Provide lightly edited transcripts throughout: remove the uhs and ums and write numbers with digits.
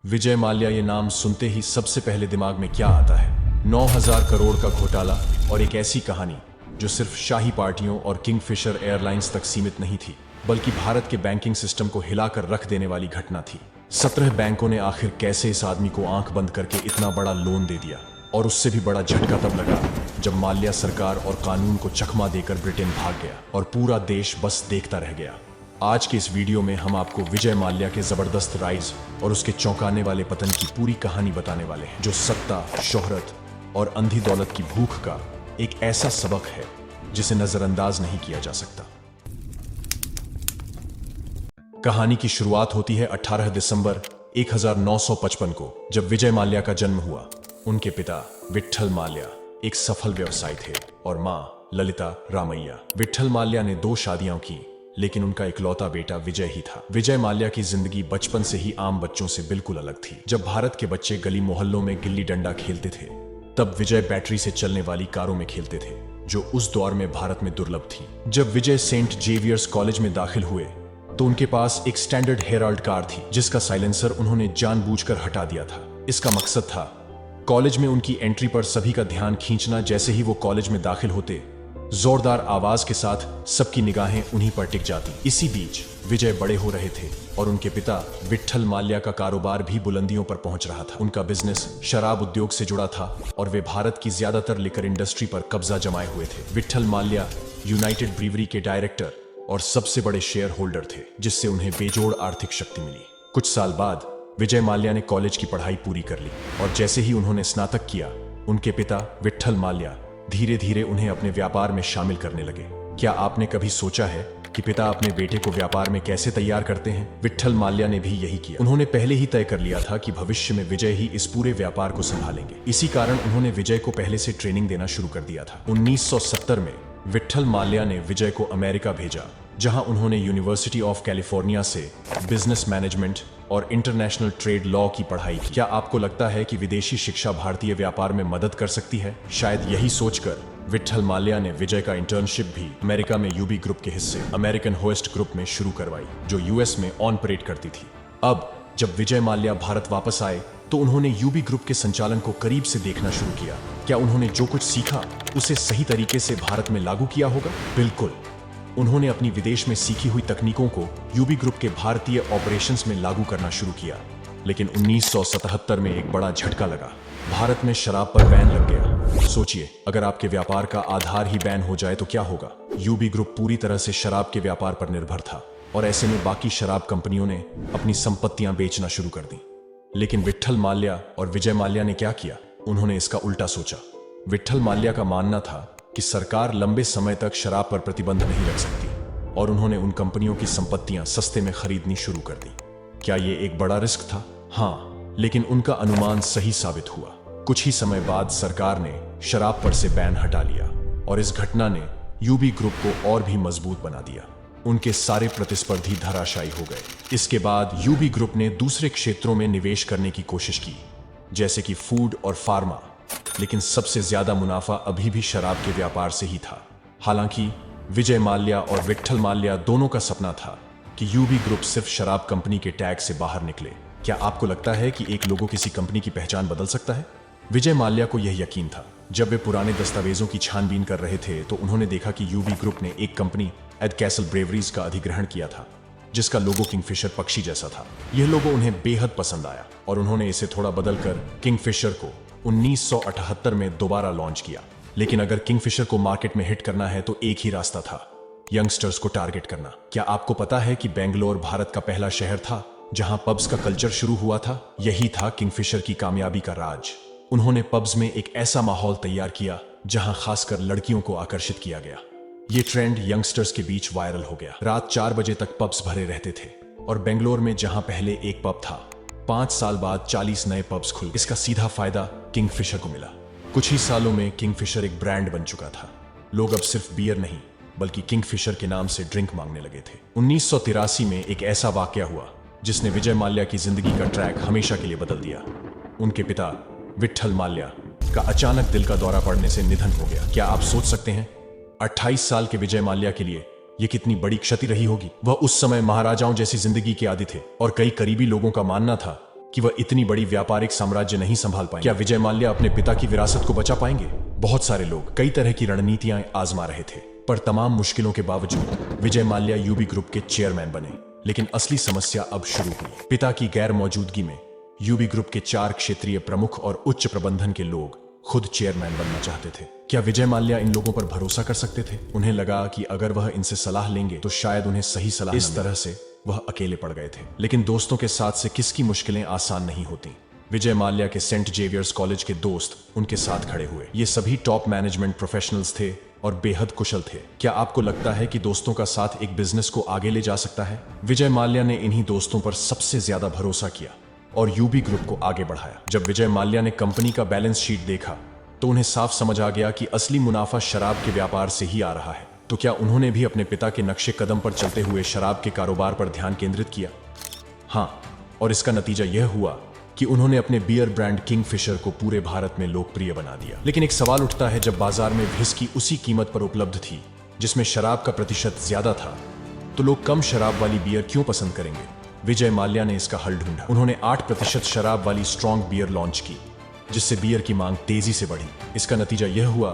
विजय माल्या ये नाम सुनते ही सबसे पहले दिमाग में क्या आता है? 9,000 करोड़ का घोटाला और एक ऐसी कहानी जो सिर्फ शाही पार्टियों और किंगफिशर एयरलाइंस तक सीमित नहीं थी, बल्कि भारत के बैंकिंग सिस्टम को हिलाकर रख देने वाली घटना थी। 17 बैंकों ने आखिर कैसे इस आदमी को आंख बंद करके इतना बड़ा लोन दे दिया? और उससे भी बड़ा झटका तब लगा जब माल्या सरकार और कानून को चकमा देकर ब्रिटेन भाग गया और पूरा देश बस देखता रह गया। आज के इस वीडियो में हम आपको विजय माल्या के जबरदस्त राइज और उसके चौंकाने वाले पतन की पूरी कहानी बताने वाले हैं, जो सत्ता, शोहरत और अंधी दौलत की भूख का एक ऐसा सबक है जिसे नजरअंदाज नहीं किया जा सकता। कहानी की शुरुआत होती है 18 दिसंबर 1955 को, जब विजय माल्या का जन्म हुआ। उनके पिता विट्ठल माल्या एक सफल व्यवसायी थे और मां ललिता रामैया। विट्ठल माल्या ने 2 शादियां की, लेकिन उनका इकलौता बेटा विजय ही था। विजय माल्या की जिंदगी बचपन से ही आम बच्चों से बिल्कुल अलग थी। जब भारत के बच्चे गली मोहल्लों में गिल्ली डंडा खेलते थे, तब विजय बैटरी से चलने वाली कारों में खेलते थे, जो उस दौर में भारत में दुर्लभ थी। जब विजय सेंट जेवियर्स कॉलेज में दाखिल हुए तो उनके पास एक स्टैंडर्ड हेराल्ड कार थी, जिसका साइलेंसर उन्होंने जानबूझकर हटा दिया था। इसका मकसद था कॉलेज में उनकी एंट्री पर सभी का ध्यान खींचना। जैसे ही वो कॉलेज में दाखिल होते, जोरदार आवाज के साथ सबकी निगाहें उन्हीं पर टिक जाती। इसी बीच विजय बड़े हो रहे थे और उनके पिता विट्ठल माल्या का कारोबार भी बुलंदियों पर पहुंच रहा था। उनका बिजनेस शराब उद्योग से जुड़ा था और वे भारत की ज्यादातर लिकर इंडस्ट्री पर कब्जा जमाए हुए थे। विट्ठल माल्या यूनाइटेड ब्रीवरी के डायरेक्टर और सबसे बड़े शेयर होल्डर थे, जिससे उन्हें बेजोड़ आर्थिक शक्ति मिली। कुछ साल बाद विजय माल्या ने कॉलेज की पढ़ाई पूरी कर ली और जैसे ही उन्होंने स्नातक किया, उनके पिता विट्ठल माल्या धीरे धीरे उन्हें अपने व्यापार में शामिल करने लगे। क्या आपने कभी सोचा है कि पिता अपने बेटे को व्यापार में कैसे तैयार करते हैं? विट्ठल माल्या ने भी यही किया। उन्होंने पहले ही तय कर लिया था कि भविष्य में विजय ही इस पूरे व्यापार को संभालेंगे। इसी कारण उन्होंने विजय को पहले से ट्रेनिंग देना शुरू कर दिया था। 1970 में विट्ठल माल्या ने विजय को अमेरिका भेजा, जहां उन्होंने यूनिवर्सिटी ऑफ कैलिफोर्निया से बिजनेस मैनेजमेंट और इंटरनेशनल ट्रेड लॉ की पढ़ाई की। क्या आपको लगता है कि विदेशी शिक्षा भारतीय व्यापार में मदद कर सकती है? शायद यही सोचकर विट्ठल माल्या ने विजय का इंटर्नशिप भी अमेरिका में यूबी ग्रुप के हिस्से अमेरिकन होस्ट ग्रुप में शुरू करवाई, जो यूएस में ऑपरेट करती थी। अब जब विजय माल्या भारत वापस आए तो उन्होंने यूबी ग्रुप के संचालन को करीब से देखना शुरू किया। क्या उन्होंने जो कुछ सीखा उसे सही तरीके से भारत में लागू किया होगा? बिल्कुल। उन्होंने अपनी विदेश में सीखी हुई तकनीकों को यूबी ग्रुप के भारतीय ऑपरेशंस में लागू करना शुरू किया। लेकिन 1977 में एक बड़ा झटका लगा। भारत में शराब पर बैन लग गया। सोचिए, अगर आपके व्यापार का आधार ही बैन हो जाए तो क्या होगा? यूबी ग्रुप पूरी तरह से शराब के व्यापार पर निर्भर था और ऐसे में बाकी शराब कंपनियों ने अपनी संपत्तियां बेचना शुरू कर दी। लेकिन विट्ठल माल्या और विजय माल्या ने क्या किया? उन्होंने इसका उल्टा सोचा। विट्ठल माल्या का मानना था कि सरकार लंबे समय तक शराब पर प्रतिबंध नहीं रख सकती और उन्होंने उन कंपनियों की संपत्तियां सस्ते में खरीदनी शुरू कर दी। क्या यह एक बड़ा रिस्क था? हाँ, लेकिन उनका अनुमान सही साबित हुआ। कुछ ही समय बाद सरकार ने शराब पर से बैन हटा लिया और इस घटना ने यूबी ग्रुप को और भी मजबूत बना दिया। उनके सारे प्रतिस्पर्धी धराशायी हो गए। इसके बाद यूबी ग्रुप ने दूसरे क्षेत्रों में निवेश करने की कोशिश की, जैसे कि फूड और फार्मा, लेकिन सबसे ज्यादा मुनाफा अभी भी शराब के व्यापार से ही था। हालांकि विजय माल्या और विट्ठल माल्या दोनों का सपना था कि यूबी ग्रुप सिर्फ शराब कंपनी के टैग से बाहर निकले। क्या आपको लगता है कि एक लोगो किसी कंपनी की पहचान बदल सकता है? विजय माल्या को यह यकीन था। जब वे पुराने दस्तावेजों की छानबीन कर रहे थे तो उन्होंने देखा कि यूबी ग्रुप ने एक कंपनी एडकैसल ब्रेवरीज का अधिग्रहण किया था, जिसका लोगो किंगफिशर पक्षी जैसा था। यह लोगो उन्हें बेहद पसंद आया और उन्होंने इसे थोड़ा बदलकर किंगफिशर को 1978 में दोबारा लॉन्च किया। लेकिन अगर किंगफिशर को मार्केट में हिट करना है तो एक ही रास्ता था, यंगस्टर्स को टारगेट करना। क्या आपको पता है कि बेंगलोर भारत का पहला शहर था जहां पब्स का कल्चर शुरू हुआ था? यही था किंगफिशर की कामयाबी का राज। उन्होंने पब्स में एक ऐसा माहौल तैयार किया जहां खासकर लड़कियों को आकर्षित किया गया। ये ट्रेंड यंगस्टर्स के बीच वायरल हो गया। रात 4 बजे तक पब्स भरे रहते थे और बेंगलोर में जहां पहले एक पब था, 5 साल बाद 40 नए पब्स खुल। इसका सीधा फायदा किंगफिशर को मिला। कुछ ही सालों में किंगफिशर एक ब्रांड बन चुका था। लोग अब सिर्फ बियर नहीं, बल्कि किंगफिशर के नाम से ड्रिंक मांगने लगे थे। 1983 में एक ऐसा वाकया हुआ जिसने विजय माल्या की जिंदगी का ट्रैक हमेशा के लिए बदल दिया। उनके पिता विट्ठल माल्या का अचानक दिल का दौरा पड़ने से निधन हो गया। क्या आप सोच सकते हैं 28 साल के विजय माल्या के लिए यह कितनी बड़ी क्षति रही होगी? वह उस समय महाराजाओं जैसी जिंदगी के आदी थे और कई करीबी लोगों का मानना था कि वह इतनी बड़ी व्यापारिक साम्राज्य नहीं संभाल पाएंगे। क्या विजय माल्या अपने पिता की विरासत को बचा पाएंगे? बहुत सारे लोग कई तरह की रणनीतियां आजमा रहे थे, पर तमाम मुश्किलों के बावजूद विजय माल्या यूबी ग्रुप के चेयरमैन बने। लेकिन असली समस्या अब शुरू हुई। पिता की गैर मौजूदगी में यूबी ग्रुप के 4 क्षेत्रीय प्रमुख और उच्च प्रबंधन के लोग खुद चेयरमैन बनना चाहते थे। क्या विजय माल्या इन लोगों पर भरोसा कर सकते थे? उन्हें लगा कि अगर वह इनसे सलाह लेंगे तो शायद उन्हें सही सलाह। इस तरह से वह अकेले पड़ गए थे। लेकिन दोस्तों के साथ से किसकी मुश्किलें आसान नहीं होती। विजय माल्या के सेंट जेवियर्स कॉलेज के दोस्त उनके साथ खड़े हुए। ये सभी टॉप मैनेजमेंट प्रोफेशनल्स थे और बेहद कुशल थे। क्या आपको लगता है कि दोस्तों का साथ एक बिजनेस को आगे ले जा सकता है? विजय माल्या ने इन्हीं दोस्तों पर सबसे ज्यादा भरोसा किया और यूबी ग्रुप को आगे बढ़ाया। जब विजय माल्या ने कंपनी का बैलेंस शीट देखा तो उन्हें साफ समझ आ गया कि असली मुनाफा शराब के व्यापार से ही आ रहा है। तो क्या उन्होंने भी अपने पिता के नक्शे कदम पर चलते हुए शराब के कारोबार पर ध्यान केंद्रित किया? हाँ, और इसका नतीजा यह हुआ कि उन्होंने अपने बियर ब्रांड किंगफिशर को पूरे भारत में लोकप्रिय बना दिया। लेकिन एक सवाल उठता है, जब बाजार में व्हिस्की उसी कीमत पर उपलब्ध थी जिसमें शराब का प्रतिशत ज्यादा था, तो लोग कम शराब वाली बियर क्यों पसंद करेंगे? विजय माल्या ने इसका हल ढूंढा। उन्होंने 8% शराब वाली स्ट्रॉन्ग बियर लॉन्च की, जिससे बियर की मांग तेजी से बढ़ी। इसका नतीजा यह हुआ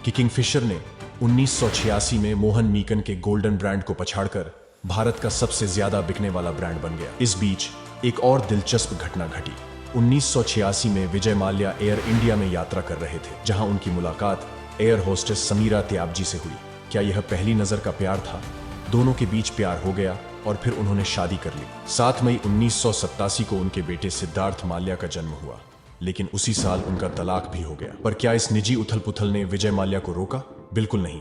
कि किंगफिशर ने 1986 में मोहन मीकन के गोल्डन ब्रांड को पछाड़कर भारत का सबसे ज्यादा बिकने वाला ब्रांड बन गया। इस बीच एक और दिलचस्प घटना घटी। 1986 में विजय माल्या एयर इंडिया में यात्रा कर रहे थे, जहां उनकी मुलाकात एयर होस्टेस समीरा त्याबजी से हुई। क्या यह पहली नजर का प्यार था? दोनों के बीच प्यार हो गया और फिर उन्होंने शादी कर ली। 7 मई 1987 को उनके बेटे सिद्धार्थ माल्या का जन्म हुआ, लेकिन उसी साल उनका तलाक भी हो गया। पर क्या इस निजी उथल पुथल ने विजय माल्या को रोका? बिल्कुल नहीं।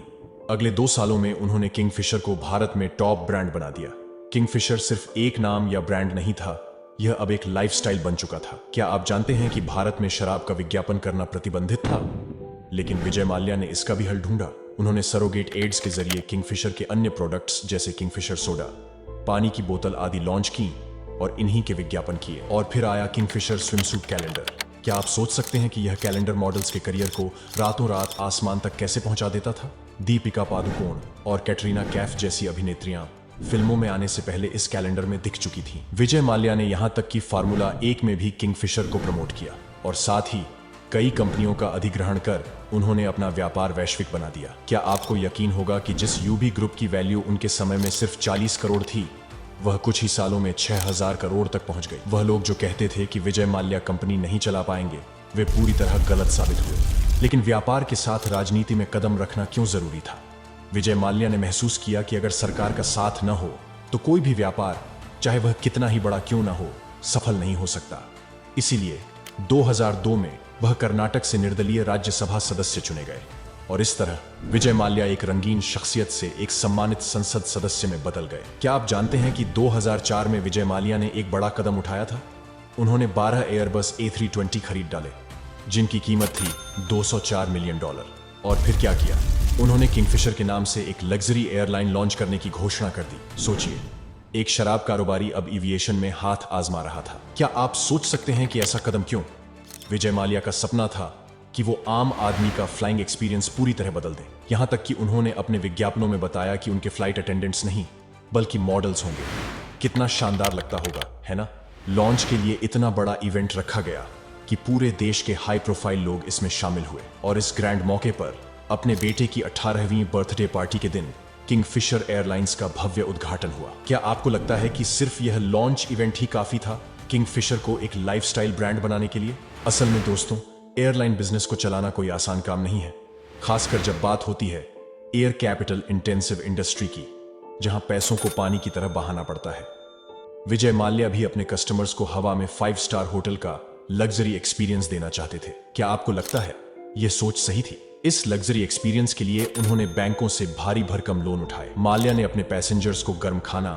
अगले 2 सालों में उन्होंने किंगफिशर को भारत में टॉप ब्रांड बना दिया। किंगफिशर सिर्फ एक नाम या ब्रांड नहीं था, यह अब एक लाइफस्टाइल बन चुका था। क्या आप जानते हैं कि भारत में शराब का विज्ञापन करना प्रतिबंधित था? लेकिन विजय माल्या ने इसका भी हल ढूंढा। उन्होंने सरोगेट एड्स के जरिए किंगफिशर के अन्य प्रोडक्ट्स जैसे किंगफिशर सोडा, पानी की बोतल आदि लॉन्च की और इन्हीं के विज्ञापन किए। और फिर आया किंगफिशर स्विमसूट कैलेंडर। क्या आप सोच सकते हैं कि यह कैलेंडर मॉडल्स के करियर को रातों रात आसमान तक कैसे पहुंचा देता था? दीपिका पादुकोण और कैटरीना कैफ जैसी अभिनेत्रियां फिल्मों में आने से पहले इस कैलेंडर में दिख चुकी थीं। विजय माल्या ने यहां तक कि फार्मूला 1 में भी किंगफिशर को प्रमोट किया और साथ ही कई कंपनियों का अधिग्रहण कर उन्होंने अपना व्यापार वैश्विक बना दिया। क्या आपको यकीन होगा कि जिस यूबी ग्रुप की वैल्यू उनके समय में सिर्फ 40 करोड़ थी, वह कुछ ही सालों में 6000 करोड़ तक पहुंच गई। वह लोग जो कहते थे कि विजय माल्या कंपनी नहीं चला पाएंगे, वे पूरी तरह गलत साबित हुए। लेकिन व्यापार के साथ राजनीति में कदम रखना क्यों जरूरी था? विजय माल्या ने महसूस किया कि अगर सरकार का साथ न हो तो कोई भी व्यापार, चाहे वह कितना ही बड़ा क्यों न हो, सफल नहीं हो सकता। इसीलिए 2002 में वह कर्नाटक से निर्दलीय राज्यसभा सदस्य चुने गए और इस तरह विजय माल्या एक रंगीन शख्सियत से एक सम्मानित संसद सदस्य में बदल गए। क्या आप जानते हैं कि 2004 में विजय माल्या ने एक बड़ा कदम उठाया था? उन्होंने 12 एयरबस A320 खरीद डाले, जिनकी कीमत थी $204 मिलियन। और फिर क्या किया? उन्होंने किंगफिशर के नाम से एक लग्जरी एयरलाइन लॉन्च करने की घोषणा कर दी। सोचिए, एक शराब कारोबारी अब एविएशन में हाथ आजमा रहा था। क्या आप सोच सकते हैं कि ऐसा कदम क्यों? विजय माल्या का सपना था कि वो आम आदमी का फ्लाइंग एक्सपीरियंस पूरी तरह बदल दे। यहां तक कि उन्होंने अपने विज्ञापनों में बताया कि उनके फ्लाइट अटेंडेंट्स नहीं बल्कि मॉडल्स होंगे। कितना शानदार लगता होगा, है ना? लॉन्च के लिए इतना बड़ा इवेंट रखा गया कि पूरे देश के हाई प्रोफाइल लोग इसमें शामिल हुए और इस ग्रैंड मौके पर अपने बेटे की 18वीं बर्थडे पार्टी के दिन किंगफिशर एयरलाइंस का भव्य उद्घाटन हुआ। क्या आपको लगता है कि सिर्फ यह लॉन्च इवेंट ही काफी था किंगफिशर को एक लाइफस्टाइल ब्रांड बनाने के लिए? असल में दोस्तों, एयरलाइन बिजनेस को चलाना कोई आसान काम नहीं है, खासकर जब बात होती है एयर कैपिटल इंटेंसिव इंडस्ट्री की, जहां पैसों को पानी की तरह बहाना पड़ता है। विजय माल्या भी अपने कस्टमर्स को हवा में 5 स्टार होटल का लग्जरी एक्सपीरियंस देना चाहते थे। क्या आपको लगता है यह सोच सही थी? इस लग्जरी एक्सपीरियंस के लिए उन्होंने बैंकों से भारी भरकम लोन उठाए। माल्या ने अपने पैसेंजर्स को गर्म खाना,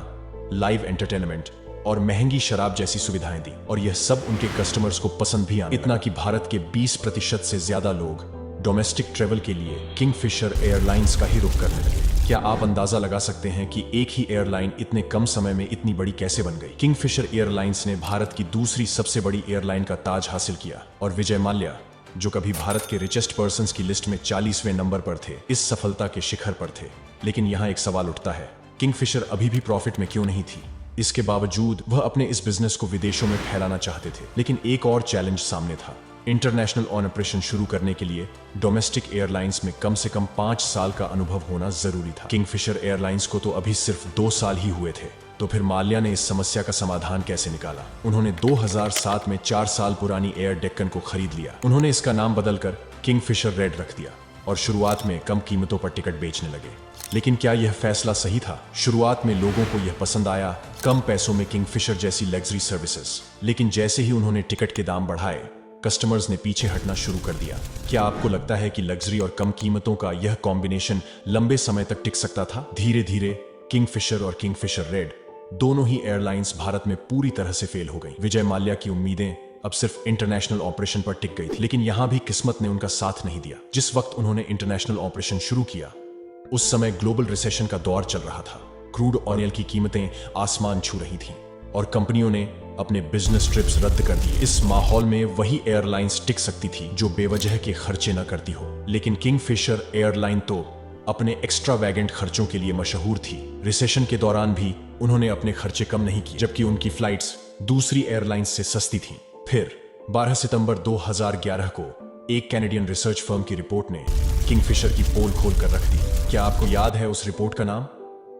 लाइव एंटरटेनमेंट और महंगी शराब जैसी सुविधाएं दी और यह सब उनके कस्टमर्स को पसंद भी आया। इतना कि भारत के 20% से ज्यादा लोग डोमेस्टिक ट्रेवल के लिए किंगफिशर एयरलाइंस का ही रुख करने लगे। क्या आप अंदाजा लगा सकते हैं कि एक ही एयरलाइन इतने कम समय में इतनी बड़ी कैसे बन गई? किंगफिशर एयरलाइंस ने भारत की दूसरी सबसे बड़ी एयरलाइन का ताज हासिल किया और विजय माल्या, जो कभी भारत के रिचेस्ट पर्सन्स की लिस्ट में 40वें नंबर पर थे, इस सफलता के शिखर पर थे। लेकिन यहाँ एक सवाल उठता है, किंगफिशर अभी भी प्रॉफिट में क्यों नहीं थी? इसके बावजूद वह अपने इस बिजनेस को विदेशों में फैलाना चाहते थे। लेकिन एक और चैलेंज सामने था। इंटरनेशनल ऑपरेशन शुरू करने के लिए डोमेस्टिक एयरलाइंस में कम से कम 5 साल का अनुभव होना जरूरी था। किंगफिशर एयरलाइंस को तो अभी सिर्फ 2 साल ही हुए थे। तो फिर माल्या ने इस समस्या का समाधान कैसे निकाला? उन्होंने 2007 में 4 साल पुरानी एयर डेक्कन को खरीद लिया। उन्होंने इसका नाम बदलकर किंगफिशर रेड रख दिया और शुरुआत में कम कीमतों पर टिकट बेचने लगे। लेकिन क्या यह फैसला सही था? शुरुआत में लोगों को यह पसंद आया, कम पैसों में किंगफिशर जैसी लग्जरी सर्विसेज। लेकिन जैसे ही उन्होंने टिकट के दाम बढ़ाए, कस्टमर्स ने पीछे हटना शुरू कर दिया। क्या आपको लगता है कि लग्जरी और कम कीमतों का यह कॉम्बिनेशन लंबे समय तक टिक सकता था? धीरे धीरे किंगफिशर और किंगफिशर रेड दोनों ही एयरलाइंस भारत में पूरी तरह से फेल हो गई। विजय माल्या की उम्मीदें अब सिर्फ इंटरनेशनल ऑपरेशन पर टिक गई थी। लेकिन यहां भी किस्मत ने उनका साथ नहीं दिया। जिस वक्त उन्होंने इंटरनेशनल ऑपरेशन शुरू किया, उस समय ग्लोबल रिसेशन का दौर चल रहा था। क्रूड ऑयल की कीमतें आसमान छू रही थीं और कंपनियों ने अपने बिजनेस ट्रिप्स रद्द कर दिए। इस माहौल में वही एयरलाइंस टिक सकती थी जो बेवजह के खर्चे न करती हो। लेकिन किंगफिशर एयरलाइन तो अपने एक्स्ट्रावैगेंट खर्चों के लिए मशहूर थी। रिसेशन के दौरान भी उन्होंने अपने खर्चे कम नहीं किए, जबकि उनकी फ्लाइट्स दूसरी एयरलाइंस से सस्ती थीं। फिर 12 सितंबर 2011 को एक कैनेडियन रिसर्च फर्म की रिपोर्ट ने किंगफिशर की पोल खोल कर रख दी। क्या आपको याद है उस रिपोर्ट का नाम?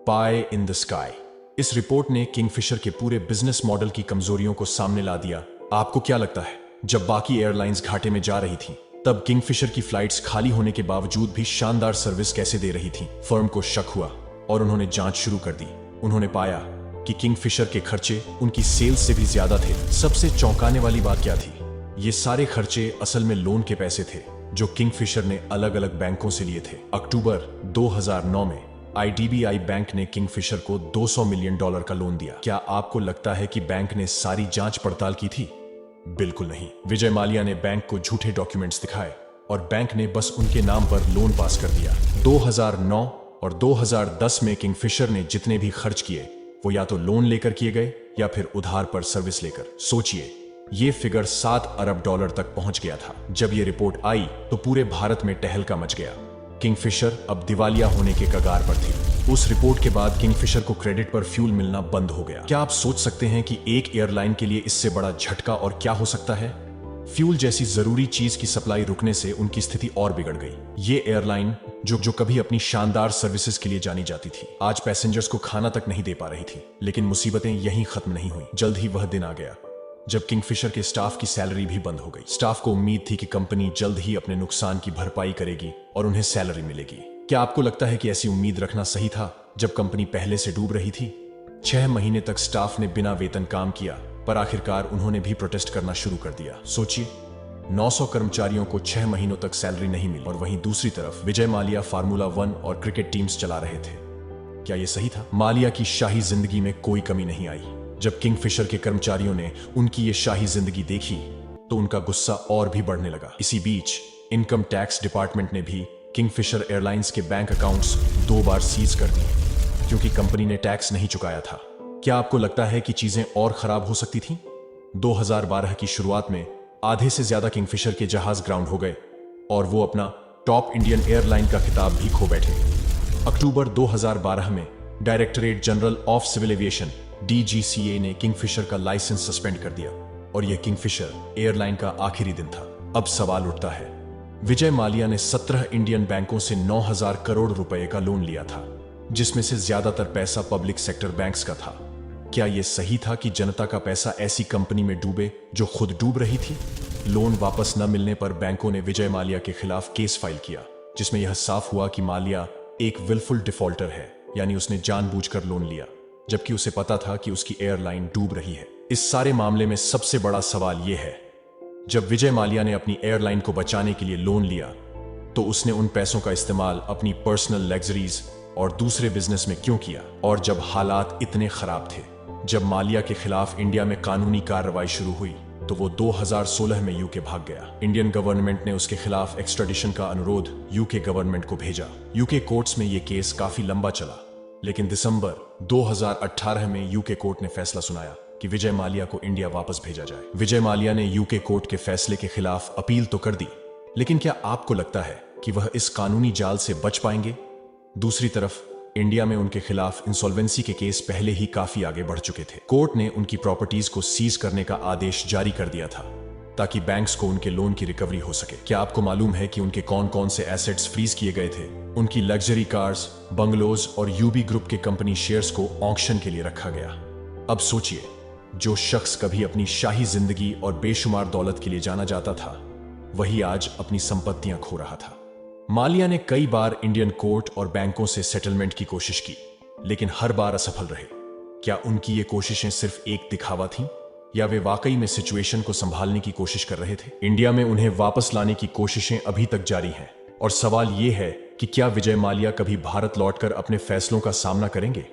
पाई इन द स्काई। इस रिपोर्ट ने किंगफिशर के पूरे बिजनेस मॉडल की कमजोरियों को सामने ला दिया। आपको क्या लगता है, जब बाकी एयरलाइंस घाटे में जा रही थीं, तब किंगफिशर की फ्लाइट्स खाली होने के बावजूद भी शानदार सर्विस कैसे दे रही थीं? फर्म को शक हुआ और उन्होंने जांच शुरू कर दी। उन्होंने पाया कि किंगफिशर के खर्चे उनकी सेल्स से भी ज्यादा थे। सबसे चौंकाने वाली बात क्या थी? ये सारे खर्चे असल में लोन के पैसे थे जो किंगफिशर ने अलग अलग बैंकों से लिए थे। अक्टूबर 2009 में IDBI बैंक ने किंगफिशर को $200 मिलियन का लोन दिया। क्या आपको लगता है कि बैंक ने सारी जांच पड़ताल की थी? बिल्कुल नहीं। विजय माल्या ने बैंक को झूठे डॉक्यूमेंट्स दिखाए और बैंक ने बस उनके नाम पर लोन पास कर दिया। 2009 और 2010 में किंगफिशर ने जितने भी खर्च किए, वो या तो लोन लेकर किए गए या फिर उधार पर सर्विस लेकर। सोचिए, ये फिगर $7 अरब तक पहुंच गया था। जब ये रिपोर्ट आई तो पूरे भारत में टहलका मच गया। किंगफिशर अब दिवालिया होने के कगार पर थी। उस रिपोर्ट के बाद किंगफिशर को क्रेडिट पर फ्यूल मिलना बंद हो गया। क्या आप सोच सकते हैं कि एक एयरलाइन के लिए इससे बड़ा झटका और क्या हो सकता है? फ्यूल जैसी जरूरी चीज की सप्लाई रुकने से उनकी स्थिति और बिगड़ गई। ये एयरलाइन जो कभी अपनी शानदार सर्विसेज के लिए जानी जाती थी, आज पैसेंजर्स को खाना तक नहीं दे पा रही थी। लेकिन मुसीबतें यहीं खत्म नहीं हुई। जल्द ही वह दिन आ गया जब किंगफिशर के स्टाफ की सैलरी भी बंद हो गई। स्टाफ को उम्मीद थी कि कंपनी जल्द ही अपने नुकसान की भरपाई करेगी और उन्हें सैलरी मिलेगी। क्या आपको लगता है कि ऐसी उम्मीद रखना सही था जब कंपनी पहले से डूब रही थी? 6 महीने तक स्टाफ ने बिना वेतन काम किया, पर आखिरकार उन्होंने भी प्रोटेस्ट करना शुरू कर दिया। सोचिए, 900 कर्मचारियों को 6 महीनों तक सैलरी नहीं मिली और वहीं दूसरी तरफ विजय माल्या फार्मूला 1 और क्रिकेट टीम्स चला रहे थे। क्या यह सही था? माल्या की शाही जिंदगी में कोई कमी नहीं आई। जब किंगफिशर के कर्मचारियों ने उनकी ये शाही जिंदगी देखी तो उनका गुस्सा और भी बढ़ने लगा। इसी बीच इनकम टैक्स डिपार्टमेंट ने भी किंगफिशर एयरलाइंस के बैंक अकाउंट्स 2 बार सीज कर दिए क्योंकि कंपनी ने टैक्स नहीं चुकाया था। क्या आपको लगता है कि चीजें और खराब हो सकती थीं? 2012 की शुरुआत में आधे से ज्यादा किंगफिशर के जहाज ग्राउंड हो गए और वो अपना टॉप इंडियन एयरलाइन का खिताब भी खो बैठे। अक्टूबर 2012 में directorate general of civil aviation DGCA ने किंगफिशर का लाइसेंस सस्पेंड कर दिया और यह किंगफिशर एयरलाइन का आखिरी दिन था। अब सवाल उठता है, विजय माल्या ने 17 इंडियन बैंकों से 9,000 करोड़ रुपए का लोन लिया था, जिसमें से ज्यादातर पैसा पब्लिक सेक्टर बैंक्स का था। क्या यह सही था कि जनता का पैसा ऐसी कंपनी में डूबे जो खुद डूब रही थी? लोन वापस न मिलने पर बैंकों ने विजय माल्या के खिलाफ केस फाइल किया, जिसमें यह साफ हुआ कि माल्या एक विलफुल डिफॉल्टर है, यानी उसने जानबूझकर लोन लिया जबकि उसे पता था कि उसकी एयरलाइन डूब रही है। इस सारे मामले में सबसे बड़ा सवाल यह है, जब विजय माल्या ने अपनी एयरलाइन को बचाने के लिए लोन लिया तो उसने उन पैसों का इस्तेमाल अपनी पर्सनल लग्जरीज और दूसरे बिजनेस में क्यों किया? और जब हालात इतने खराब थे, जब माल्या के खिलाफ इंडिया में कानूनी कार्रवाई शुरू हुई तो वो 2016 में यूके भाग गया। इंडियन गवर्नमेंट ने उसके खिलाफ एक्स्ट्राडिशन का अनुरोध यूके गवर्नमेंट को भेजा। यूके कोर्ट्स में यह केस काफी लंबा चला, लेकिन दिसंबर 2018 में यूके कोर्ट ने फैसला सुनाया कि विजय माल्या को इंडिया वापस भेजा जाए। विजय माल्या ने यूके कोर्ट के फैसले के खिलाफ अपील तो कर दी, लेकिन क्या आपको लगता है कि वह इस कानूनी जाल से बच पाएंगे? दूसरी तरफ इंडिया में उनके खिलाफ इंसॉल्वेंसी के केस पहले ही काफी आगे बढ़ चुके थे। कोर्ट ने उनकी प्रॉपर्टीज को सीज करने का आदेश जारी कर दिया था ताकि बैंक्स को उनके लोन की रिकवरी हो सके। क्या आपको मालूम है कि उनके कौन कौन से एसेट्स फ्रीज किए गए थे? उनकी लग्जरी कार्स, बंगलोज और यूबी ग्रुप के कंपनी शेयर्स को ऑक्शन के लिए रखा गया। अब सोचिए, जो शख्स कभी अपनी शाही जिंदगी और बेशुमार दौलत के लिए जाना जाता था, वही आज अपनी संपत्तियां खो रहा था। माल्या ने कई बार इंडियन कोर्ट और बैंकों से सेटलमेंट की कोशिश की, लेकिन हर बार असफल रहे। क्या उनकी ये कोशिशें सिर्फ एक दिखावा थीं, या वे वाकई में सिचुएशन को संभालने की कोशिश कर रहे थे? इंडिया में उन्हें वापस लाने की कोशिशें अभी तक जारी हैं, और सवाल ये है कि क्या विजय माल्या कभी भारत लौटकर अपने फैसलों का सामना करेंगे?